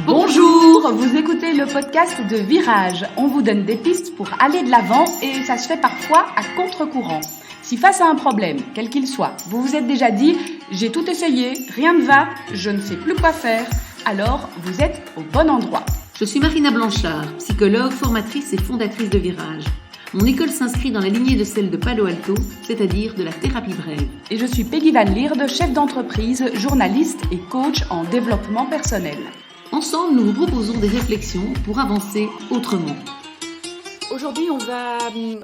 Bonjour, vous écoutez le podcast de Virage. On vous donne des pistes pour aller de l'avant et ça se fait parfois à contre-courant. Si face à un problème, quel qu'il soit, vous vous êtes déjà dit « j'ai tout essayé, rien ne va, je ne sais plus quoi faire », alors vous êtes au bon endroit. Je suis Marina Blanchard, psychologue, formatrice et fondatrice de Virage. Mon école s'inscrit dans la lignée de celle de Palo Alto, c'est-à-dire de la thérapie brève. Et je suis Peggy Van Lierde, chef d'entreprise, journaliste et coach en développement personnel. Ensemble, nous vous proposons des réflexions pour avancer autrement. Aujourd'hui, on va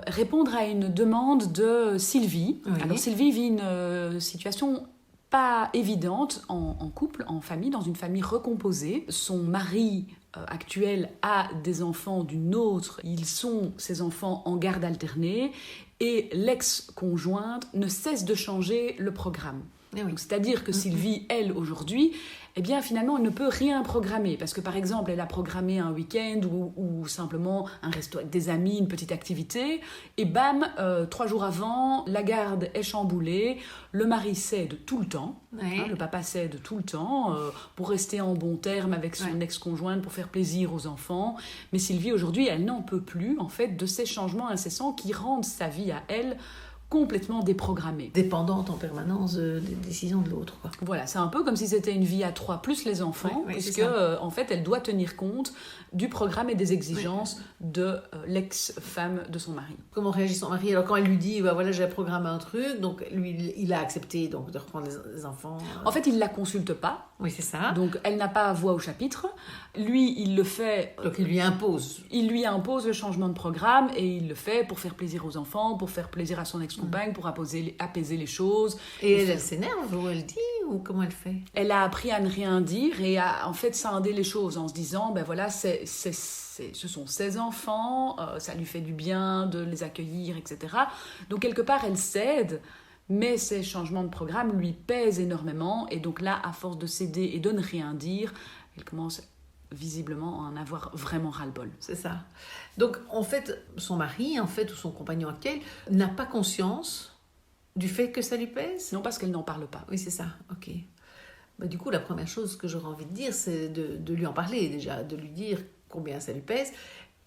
répondre à une demande de Sylvie. Oui. Alors Sylvie vit une situation pas évidente en couple, en famille, dans une famille recomposée. Son mari actuel a des enfants d'une autre. Ils sont, ces enfants, en garde alternée. Et l'ex-conjointe ne cesse de changer le programme. Oui. Donc, c'est-à-dire que Sylvie, elle, aujourd'hui, eh bien, finalement, elle ne peut rien programmer. Parce que, par exemple, elle a programmé un week-end ou simplement un resto avec des amis, une petite activité. Et bam, 3 jours avant, la garde est chamboulée. Le mari cède tout le temps. Ouais. Le papa cède tout le temps pour rester en bon terme avec son ex-conjointe, pour faire plaisir aux enfants. Mais Sylvie, aujourd'hui, elle n'en peut plus, en fait, de ces changements incessants qui rendent sa vie à elle complètement déprogrammée. Dépendante en permanence des décisions de l'autre, quoi. Voilà, c'est un peu comme si c'était une vie à 3 plus les enfants, puisque en fait, elle doit tenir compte du programme et des exigences de l'ex-femme de son mari. Comment réagit son mari? Alors quand elle lui dit, bah voilà, j'ai programmé un truc, donc lui, il a accepté donc de reprendre les enfants. En fait, il la consulte pas. Oui, c'est ça. Donc, elle n'a pas voix au chapitre. Lui, il le fait. Donc il lui impose. Il lui impose le changement de programme et il le fait pour faire plaisir aux enfants, pour faire plaisir à son ex-compagne, pour apaiser les choses. Et elle s'énerve ou elle dit ou comment elle fait? Elle a appris à ne rien dire et à en fait scinder les choses en se disant, ben voilà, ce sont ses enfants, ça lui fait du bien de les accueillir, etc. Donc quelque part, elle cède. Mais ces changements de programme lui pèsent énormément. Et donc là, à force de céder et de ne rien dire, elle commence visiblement à en avoir vraiment ras-le-bol. C'est ça. Donc en fait, son mari, en fait, ou son compagnon actuel, n'a pas conscience du fait que ça lui pèse? Non, parce qu'elle n'en parle pas. Oui, c'est ça. Ok. Bah, du coup, la première chose que j'aurais envie de dire, c'est de lui en parler déjà, de lui dire combien ça lui pèse.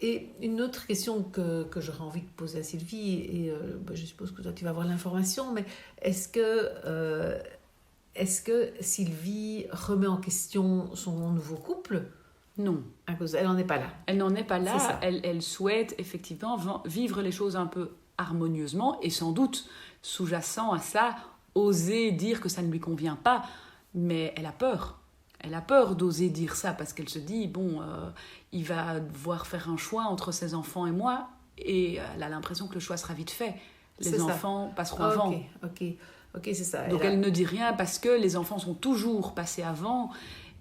Et une autre question que j'aurais envie de poser à Sylvie, et je suppose que toi tu vas avoir l'information, mais est-ce que Sylvie remet en question son nouveau couple? Non. À cause, elle n'en est pas là. Elle n'en est pas là. Elle souhaite effectivement vivre les choses un peu harmonieusement et sans doute sous-jacent à ça, oser dire que ça ne lui convient pas, mais elle a peur. Elle a peur d'oser dire ça parce qu'elle se dit, il va devoir faire un choix entre ses enfants et moi, et elle a l'impression que le choix sera vite fait. Les enfants passeront avant. Ok, c'est ça. Donc elle ne dit rien parce que les enfants sont toujours passés avant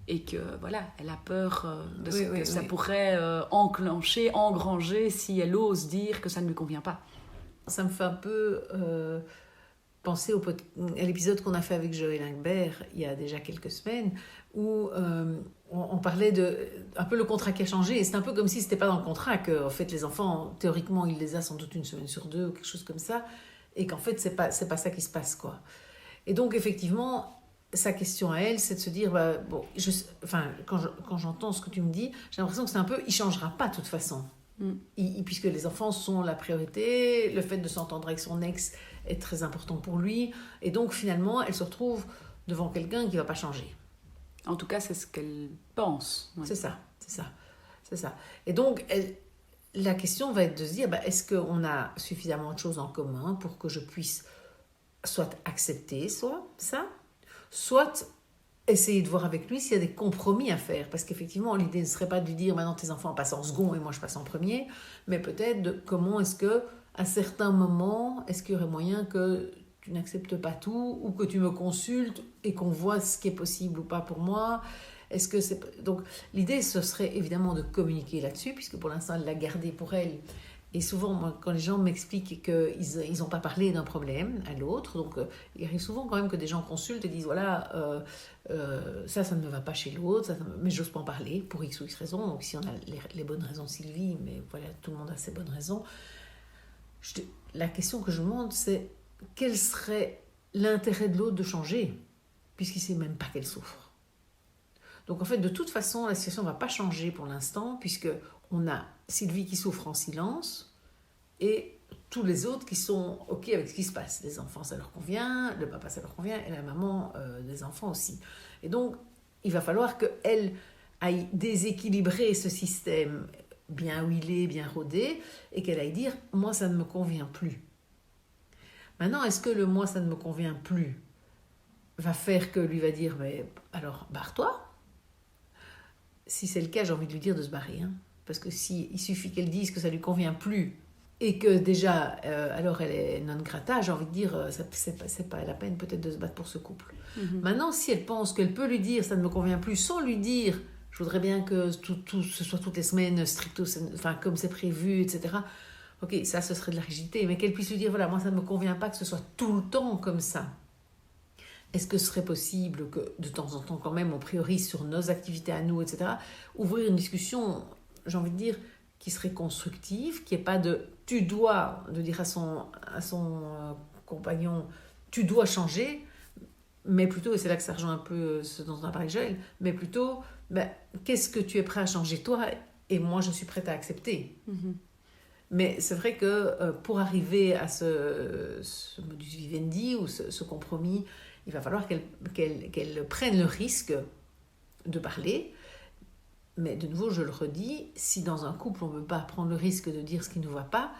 et que voilà, elle a peur de ce que ça pourrait engranger si elle ose dire que ça ne lui convient pas. Ça me fait un peu penser à l'épisode qu'on a fait avec Joël Ingbert il y a déjà quelques semaines, où on parlait de un peu le contrat qui a changé, et c'est un peu comme si c'était pas dans le contrat que en fait les enfants théoriquement il les a sans doute une semaine sur 2 ou quelque chose comme ça, et qu'en fait c'est pas ça qui se passe, quoi. Et donc effectivement sa question à elle, c'est de se dire quand j'entends ce que tu me dis, j'ai l'impression que c'est un peu il changera pas de toute façon. Puisque les enfants sont la priorité, le fait de s'entendre avec son ex est très important pour lui, et donc finalement elle se retrouve devant quelqu'un qui ne va pas changer. En tout cas, c'est ce qu'elle pense. Ouais. C'est ça. Et donc la question va être de se dire, est-ce qu'on a suffisamment de choses en commun pour que je puisse soit accepter soit essayer de voir avec lui s'il y a des compromis à faire. Parce qu'effectivement, l'idée ne serait pas de lui dire maintenant tes enfants passent en second et moi je passe en premier, mais peut-être de comment est-ce que, à certains moments, est-ce qu'il y aurait moyen que tu n'acceptes pas tout ou que tu me consultes et qu'on voit ce qui est possible ou pas pour moi. Est-ce que c'est... Donc l'idée, ce serait évidemment de communiquer là-dessus, puisque pour l'instant, elle l'a gardé pour elle. Et souvent, moi, quand les gens m'expliquent qu'ils n'ont pas parlé d'un problème à l'autre, donc il arrive souvent quand même que des gens consultent et disent voilà, ça ne me va pas chez l'autre, mais j'ose pas en parler pour X ou X raisons. Donc si on a les bonnes raisons, Sylvie, mais voilà, tout le monde a ses bonnes raisons. La question que je me demande, c'est quel serait l'intérêt de l'autre de changer, puisqu'il ne sait même pas qu'elle souffre. Donc en fait, de toute façon, la situation ne va pas changer pour l'instant, puisque on a Sylvie qui souffre en silence et tous les autres qui sont OK avec ce qui se passe. Les enfants, ça leur convient, le papa, ça leur convient, et la maman des enfants aussi. Et donc, il va falloir qu'elle aille déséquilibrer ce système bien huilé, bien rodé, et qu'elle aille dire « moi, ça ne me convient plus ». Maintenant, est-ce que le « moi, ça ne me convient plus » va faire que lui va dire « mais alors, barre-toi ». Si c'est le cas, j'ai envie de lui dire de se barrer. Hein. Parce que il suffit qu'elle dise que ça ne lui convient plus et que déjà, alors elle est non grata, j'ai envie de dire, c'est pas la peine peut-être de se battre pour ce couple. Maintenant, si elle pense qu'elle peut lui dire ça ne me convient plus sans lui dire je voudrais bien que ce soit toutes les semaines stricto, enfin comme c'est prévu, etc. Ok, ça ce serait de la rigidité, mais qu'elle puisse lui dire voilà, moi ça ne me convient pas que ce soit tout le temps comme ça. Est-ce que ce serait possible que de temps en temps quand même on priorise sur nos activités à nous, etc. Ouvrir une discussion, j'ai envie de dire, qui serait constructive, qui n'est pas de tu dois, de dire à son compagnon tu dois changer, mais plutôt, et c'est là que ça rejoint un peu ce dont on a parlé Joël, mais plutôt qu'est-ce que tu es prêt à changer toi et moi je suis prête à accepter. Mais c'est vrai que pour arriver à ce modus vivendi ou ce compromis, il va falloir qu'elle prenne le risque de parler. Mais de nouveau, je le redis, si dans un couple, on ne veut pas prendre le risque de dire ce qui ne va pas,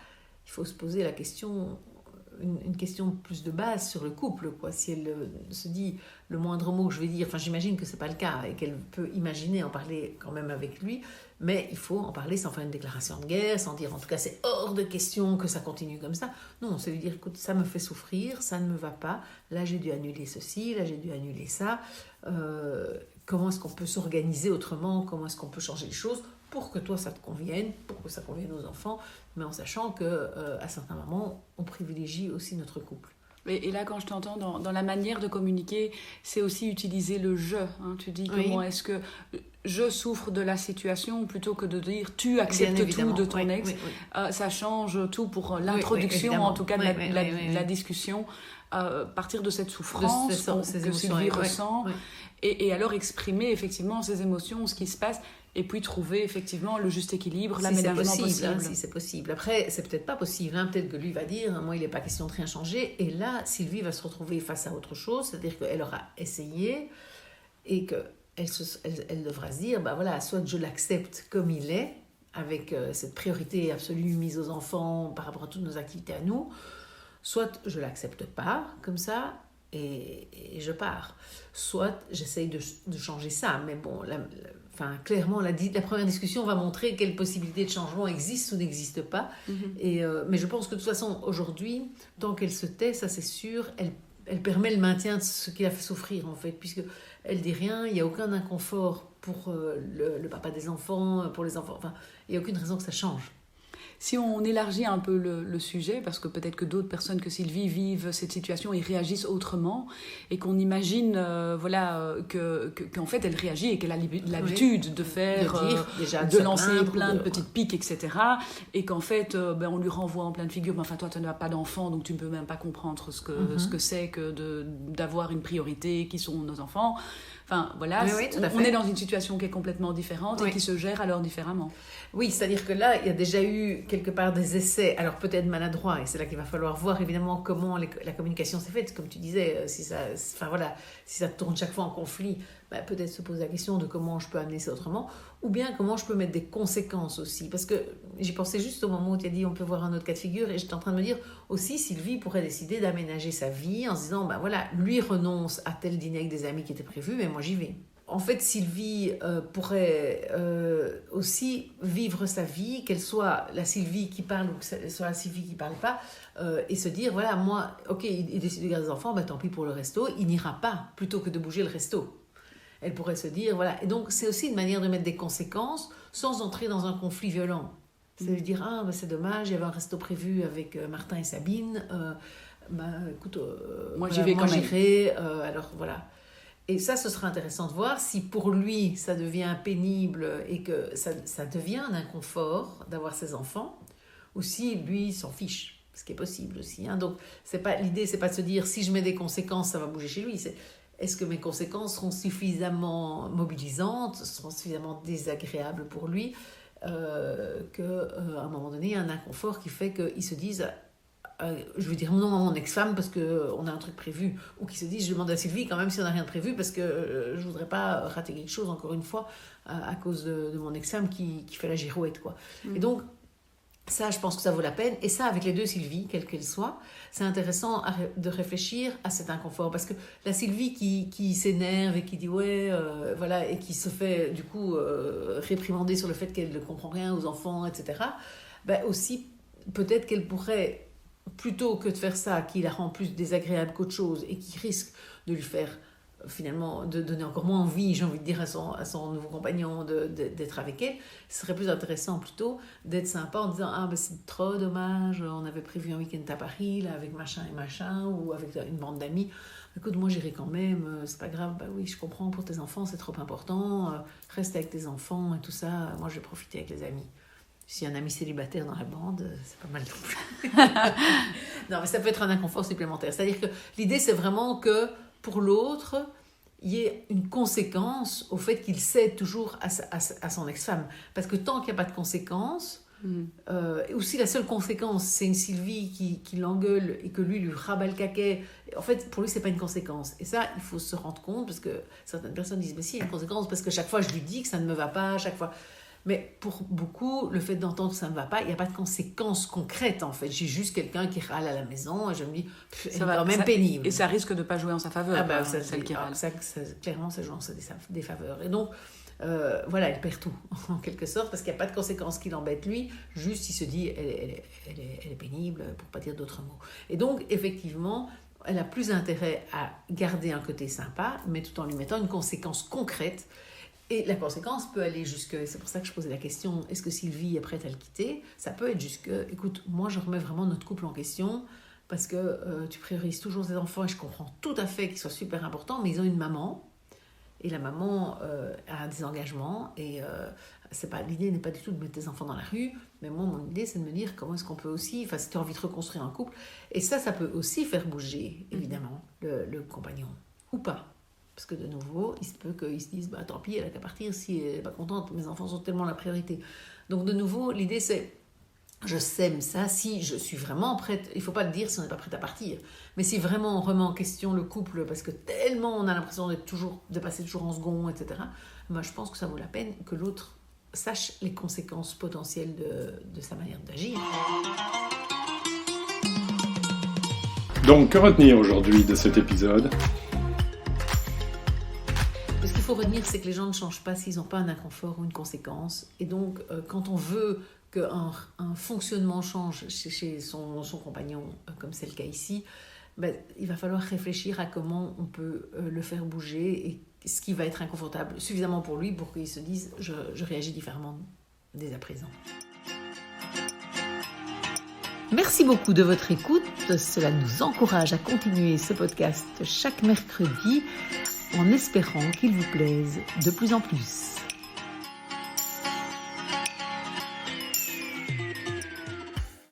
il faut se poser la question, une question plus de base sur le couple. Quoi. Si elle se dit le moindre mot que je vais dire, enfin j'imagine que ce n'est pas le cas et qu'elle peut imaginer en parler quand même avec lui, mais il faut en parler sans faire une déclaration de guerre, sans dire en tout cas c'est hors de question que ça continue comme ça. Non, c'est lui dire écoute, ça me fait souffrir, ça ne me va pas, là j'ai dû annuler ceci, là j'ai dû annuler ça. Comment est-ce qu'on peut s'organiser autrement, comment est-ce qu'on peut changer les choses pour que toi ça te convienne, pour que ça convienne aux enfants, mais en sachant qu'à certains moments, on privilégie aussi notre couple. Et là, quand je t'entends dans la manière de communiquer, c'est aussi utiliser le « je ». Hein. Tu dis comment est-ce que je souffre de la situation plutôt que de dire tu acceptes tout de ton ex. Ça change tout pour l'introduction, en tout cas, de la discussion. Partir de cette souffrance que Sylvie ressent et alors exprimer effectivement ses émotions, ce qui se passe, et puis trouver effectivement le juste équilibre, l'aménagement possible. Si c'est possible. Après, c'est peut-être pas possible. Hein. Peut-être que lui va dire, moi, il n'est pas question de rien changer. Et là, Sylvie va se retrouver face à autre chose, c'est-à-dire qu'elle aura essayé et qu'elle devra se dire, voilà, soit je l'accepte comme il est, avec cette priorité absolue mise aux enfants par rapport à toutes nos activités à nous, soit je l'accepte pas comme ça et je pars. Soit j'essaye de changer ça, mais bon, clairement, la première discussion va montrer quelles possibilités de changement existent ou n'existent pas. Mais je pense que de toute façon, aujourd'hui, tant qu'elle se tait, ça c'est sûr, elle permet le maintien de ce qui la fait souffrir en fait, puisqu'elle dit rien, il n'y a aucun inconfort pour le papa des enfants, pour les enfants, enfin, il n'y a aucune raison que ça change. Si on élargit un peu le sujet, parce que peut-être que d'autres personnes que Sylvie vivent cette situation et réagissent autrement, et qu'on imagine qu'en fait elle réagit et qu'elle a l'habitude de faire, de lancer plein de petites piques, etc. Et qu'en fait on lui renvoie en pleine figure, mais enfin toi tu n'as pas d'enfant, donc tu ne peux même pas comprendre ce que c'est que d'avoir une priorité qui sont nos enfants. Enfin, voilà, on est dans une situation qui est complètement différente et qui se gère alors différemment. Oui, c'est-à-dire que là, il y a déjà eu quelque part des essais, alors peut-être maladroits, et c'est là qu'il va falloir voir évidemment comment la communication s'est faite. Comme tu disais, si ça tourne chaque fois en conflit, peut-être se poser la question de comment je peux amener ça autrement, ou bien comment je peux mettre des conséquences aussi. Parce que j'y pensais juste au moment où tu as dit on peut voir un autre cas de figure, et j'étais en train de me dire aussi Sylvie pourrait décider d'aménager sa vie en se disant lui renonce à tel dîner avec des amis qui était prévu, mais moi j'y vais. En fait, Sylvie pourrait aussi vivre sa vie, qu'elle soit la Sylvie qui parle ou que ce soit la Sylvie qui ne parle pas, et se dire, voilà, moi, ok, il décide de garder les enfants, tant pis pour le resto, il n'ira pas, plutôt que de bouger le resto. Elle pourrait se dire, voilà. Et donc, c'est aussi une manière de mettre des conséquences sans entrer dans un conflit violent. C'est de dire, c'est dommage, il y avait un resto prévu avec Martin et Sabine, écoute, moi j'y vais quand même. Alors voilà. Et ça, ce sera intéressant de voir si pour lui, ça devient pénible et que ça devient un inconfort d'avoir ses enfants, ou si lui s'en fiche, ce qui est possible aussi. Hein. Donc, l'idée, c'est pas de se dire, si je mets des conséquences, ça va bouger chez lui. est-ce que mes conséquences seront suffisamment mobilisantes, seront suffisamment désagréables pour lui, qu'à un moment donné, il y a un inconfort qui fait qu'ils se disent je veux dire non à mon ex-femme parce qu'on a un truc prévu, ou qu'ils se disent je demande à Sylvie quand même si on n'a rien de prévu parce que je ne voudrais pas rater quelque chose encore une fois à cause de mon ex-femme qui fait la girouette, quoi. Et donc ça, je pense que ça vaut la peine. Et ça, avec les deux Sylvie, quelle qu'elle soit, c'est intéressant de réfléchir à cet inconfort. Parce que la Sylvie qui s'énerve et qui dit voilà, et qui se fait du coup réprimander sur le fait qu'elle ne comprend rien aux enfants, etc. Ben aussi, peut-être qu'elle pourrait, plutôt que de faire ça, qui la rend plus désagréable qu'autre chose et qui risque de lui faire finalement de donner encore moins envie, j'ai envie de dire, à son nouveau compagnon d'être avec elle, ce serait plus intéressant plutôt d'être sympa en disant c'est trop dommage, on avait prévu un week-end à Paris là, avec machin et machin, ou avec une bande d'amis, écoute, moi j'irai quand même, c'est pas grave, oui je comprends, pour tes enfants c'est trop important, reste avec tes enfants et tout ça, moi je vais profiter avec les amis. S'il y a un ami célibataire dans la bande, c'est pas mal non plus. Non, mais ça peut être un inconfort supplémentaire. C'est-à-dire que l'idée, c'est vraiment que pour l'autre, il y ait une conséquence au fait qu'il cède toujours à son ex-femme. Parce que tant qu'il n'y a pas de conséquence, ou si la seule conséquence, c'est une Sylvie qui l'engueule et que lui rabat le caquet, en fait, pour lui, c'est pas une conséquence. Et ça, il faut se rendre compte, parce que certaines personnes disent, mais si, il y a une conséquence, parce que chaque fois, je lui dis que ça ne me va pas, chaque fois... Mais pour beaucoup, le fait d'entendre que ça ne va pas, il n'y a pas de conséquences concrètes en fait. J'ai juste quelqu'un qui râle à la maison et je me dis, c'est quand même pénible. Et ça risque de ne pas jouer en sa faveur, celle qui râle. Clairement, ça joue en sa défaveur. Et donc, voilà, elle perd tout en quelque sorte parce qu'il n'y a pas de conséquences qui l'embêtent lui. Juste, il se dit, elle est pénible, pour ne pas dire d'autres mots. Et donc, effectivement, elle a plus intérêt à garder un côté sympa, mais tout en lui mettant une conséquence concrète. Et la conséquence peut aller jusque, c'est pour ça que je posais la question, est-ce que Sylvie est prête à le quitter ? Ça peut être jusque, écoute, moi je remets vraiment notre couple en question parce que tu priorises toujours tes enfants et je comprends tout à fait qu'ils soient super importants, mais ils ont une maman et la maman a des engagements et l'idée n'est pas du tout de mettre tes enfants dans la rue, mais moi mon idée c'est de me dire comment est-ce qu'on peut aussi, si tu as envie de reconstruire un couple, et ça peut aussi faire bouger évidemment le compagnon, ou pas. Parce que de nouveau, il se peut qu'ils se disent tant pis, elle n'a qu'à partir si elle n'est pas contente, mes enfants sont tellement la priorité. Donc de nouveau, l'idée c'est, je sème ça si je suis vraiment prête, il ne faut pas le dire si on n'est pas prête à partir, mais si vraiment on remet en question le couple, parce que tellement on a l'impression de passer toujours en second, etc., moi je pense que ça vaut la peine que l'autre sache les conséquences potentielles de sa manière d'agir. Donc, que retenir aujourd'hui de cet épisode ? Ce qu'il faut retenir, c'est que les gens ne changent pas s'ils n'ont pas un inconfort ou une conséquence. Et donc, quand on veut qu'un fonctionnement change chez son compagnon, comme c'est le cas ici, il va falloir réfléchir à comment on peut le faire bouger et ce qui va être inconfortable suffisamment pour lui pour qu'il se dise « je réagis différemment dès à présent ». Merci beaucoup de votre écoute. Cela nous encourage à continuer ce podcast chaque mercredi en espérant qu'il vous plaise de plus en plus.